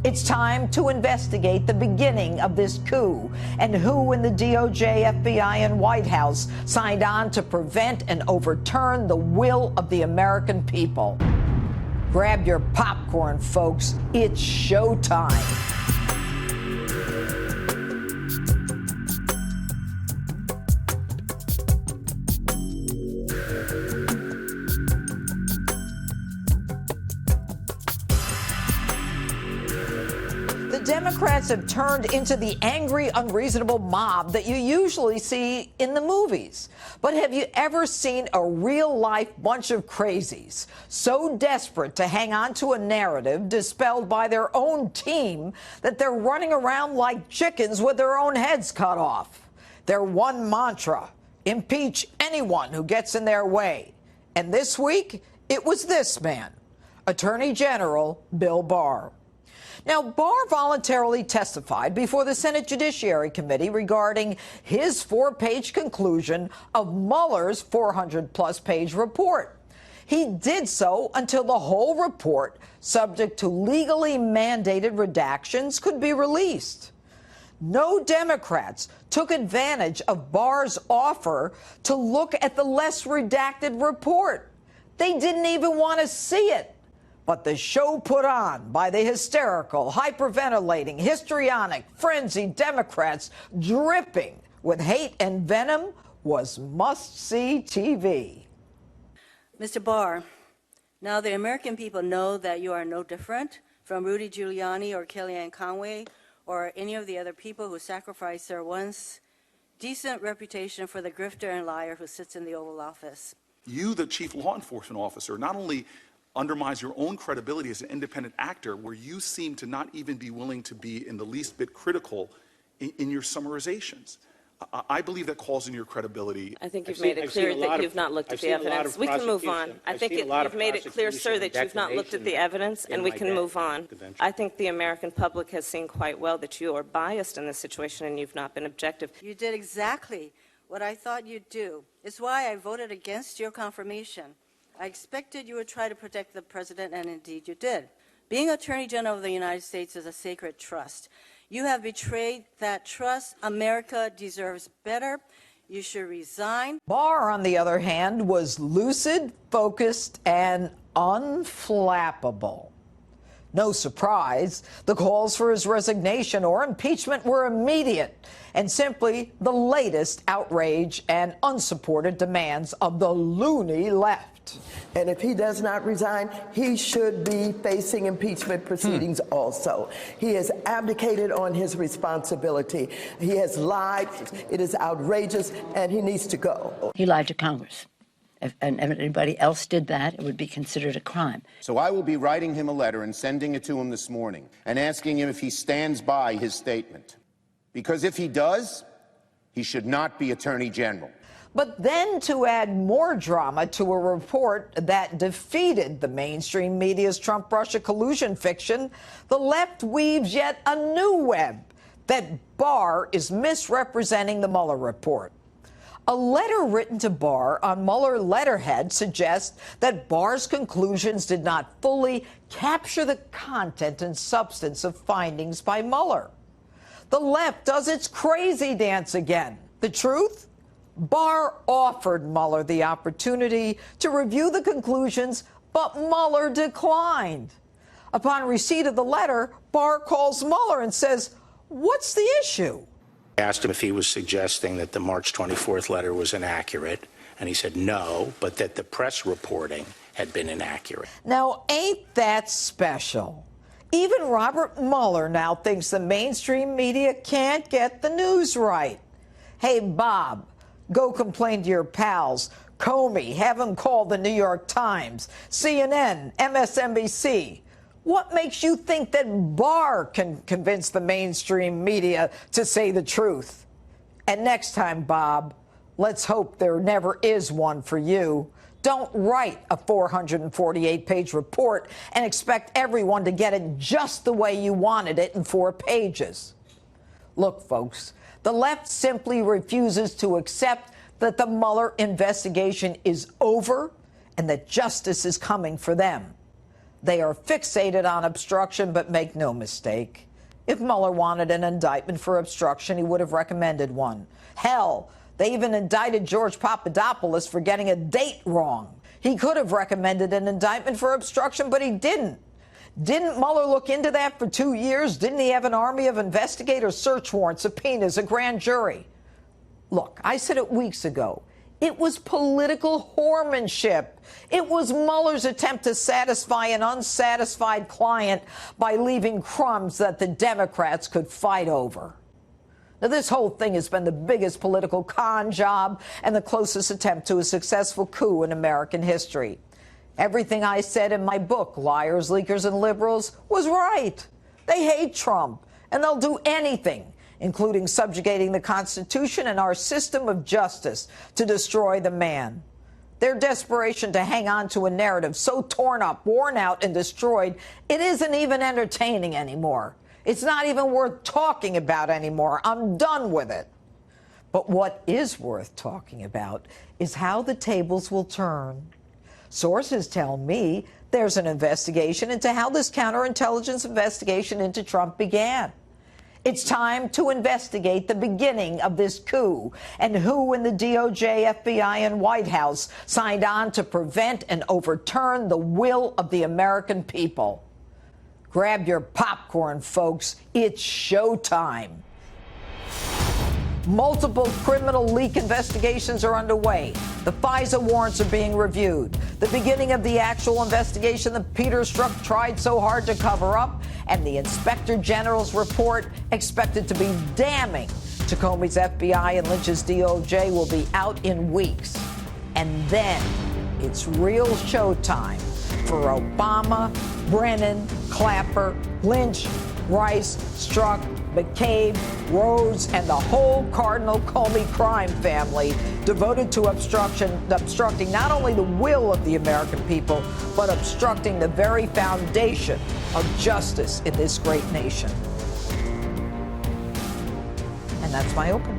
It's time to investigate the beginning of this coup and who in the DOJ, FBI, and White House signed on to prevent and overturn the will of the American people. Grab your popcorn, folks. It's showtime. Democrats have turned into the angry, unreasonable mob that you usually see in the movies. But have you ever seen a real-life bunch of crazies so desperate to hang on to a narrative dispelled by their own team that they're running around like chickens with their own heads cut off? Their one mantra: impeach anyone who gets in their way. And this week, it was this man, Attorney General Bill Barr. Now, Barr voluntarily testified before the Senate Judiciary Committee regarding his 4-page conclusion of Mueller's 400-plus page report. He did so until the whole report, subject to legally mandated redactions, could be released. No Democrats took advantage of Barr's offer to look at the less redacted report. They didn't even want to see it. But the show put on by the hysterical, hyperventilating, histrionic, frenzied Democrats dripping with hate and venom was must-see TV. Mr. Barr, now the American people know that you are no different from Rudy Giuliani or Kellyanne Conway or any of the other people who sacrificed their once decent reputation for the grifter and liar who sits in the Oval Office. You, the chief law enforcement officer, not only undermines your own credibility as an independent actor, where you seem to not even be willing to be in the least bit critical in your summarizations. I believe that calls in your credibility. I think you've made it clear that you've not looked at the evidence. We can move on. I think you've made it clear, sir, that you've not looked at the evidence, and we can move on. I think the American public has seen quite well that you are biased in this situation and you've not been objective. You did exactly what I thought you'd do. It's why I voted against your confirmation. I expected you would try to protect the president, and indeed you did. Being Attorney General of the United States is a sacred trust. You have betrayed that trust. America deserves better. You should resign. Barr, on the other hand, was lucid, focused, and unflappable. No surprise, the calls for his resignation or impeachment were immediate and simply the latest outrage and unsupported demands of the loony left. And if he does not resign, he should be facing impeachment proceedings also. He has abdicated on his responsibility. He has lied. It is outrageous, and he needs to go. He lied to Congress. If anybody else did that, it would be considered a crime. So I will be writing him a letter and sending it to him this morning and asking him if he stands by his statement. Because if he does, he should not be Attorney General. But then to add more drama to a report that defeated the mainstream media's Trump-Russia collusion fiction, the left weaves yet a new web that Barr is misrepresenting the Mueller report. A letter written to Barr on Mueller letterhead suggests that Barr's conclusions did not fully capture the content and substance of findings by Mueller. The left does its crazy dance again. The truth? Barr offered Mueller the opportunity to review the conclusions, but Mueller declined. Upon receipt of the letter, Barr calls Mueller and says, "What's the issue?" I asked him if he was suggesting that the March 24th letter was inaccurate, and he said no, but that the press reporting had been inaccurate. Now, ain't that special? Even Robert Mueller now thinks the mainstream media can't get the news right. Hey, Bob, go complain to your pals. Comey, have him call the New York Times, CNN, MSNBC. What makes you think that Barr can convince the mainstream media to say the truth? And next time, Bob, let's hope there never is one for you. Don't write a 448-page report and expect everyone to get it just the way you wanted it in 4 pages. Look, folks, the left simply refuses to accept that the Mueller investigation is over and that justice is coming for them. They are fixated on obstruction, but make no mistake. If Mueller wanted an indictment for obstruction, he would have recommended one. Hell, they even indicted George Papadopoulos for getting a date wrong. He could have recommended an indictment for obstruction, but he didn't. Didn't Mueller look into that for 2 years? Didn't he have an army of investigators, search warrants, subpoenas, a grand jury? Look, I said it weeks ago. It was political whoremanship. It was Mueller's attempt to satisfy an unsatisfied client by leaving crumbs that the Democrats could fight over. Now, this whole thing has been the biggest political con job and the closest attempt to a successful coup in American history. Everything I said in my book, Liars, Leakers, and Liberals, was right. They hate Trump, and they'll do anything, including subjugating the Constitution and our system of justice, to destroy the man. Their desperation to hang on to a narrative so torn up, worn out, and destroyed, it isn't even entertaining anymore. It's not even worth talking about anymore. I'm done with it. But what is worth talking about is how the tables will turn. Sources tell me there's an investigation into how this counterintelligence investigation into Trump began. It's time to investigate the beginning of this coup and who in the DOJ, FBI, and White House signed on to prevent and overturn the will of the American people. Grab your popcorn, folks. It's showtime. Multiple criminal leak investigations are underway. The FISA warrants are being reviewed. The beginning of the actual investigation that Peter Strzok tried so hard to cover up, and the Inspector General's report, expected to be damning to Comey's FBI and Lynch's DOJ, will be out in weeks. And then it's real showtime for Obama, Brennan, Clapper, Lynch, Rice, Strzok, McCabe, Rose, and the whole Cardinal Comey crime family devoted to obstructing not only the will of the American people, but obstructing the very foundation of justice in this great nation. And that's my opening.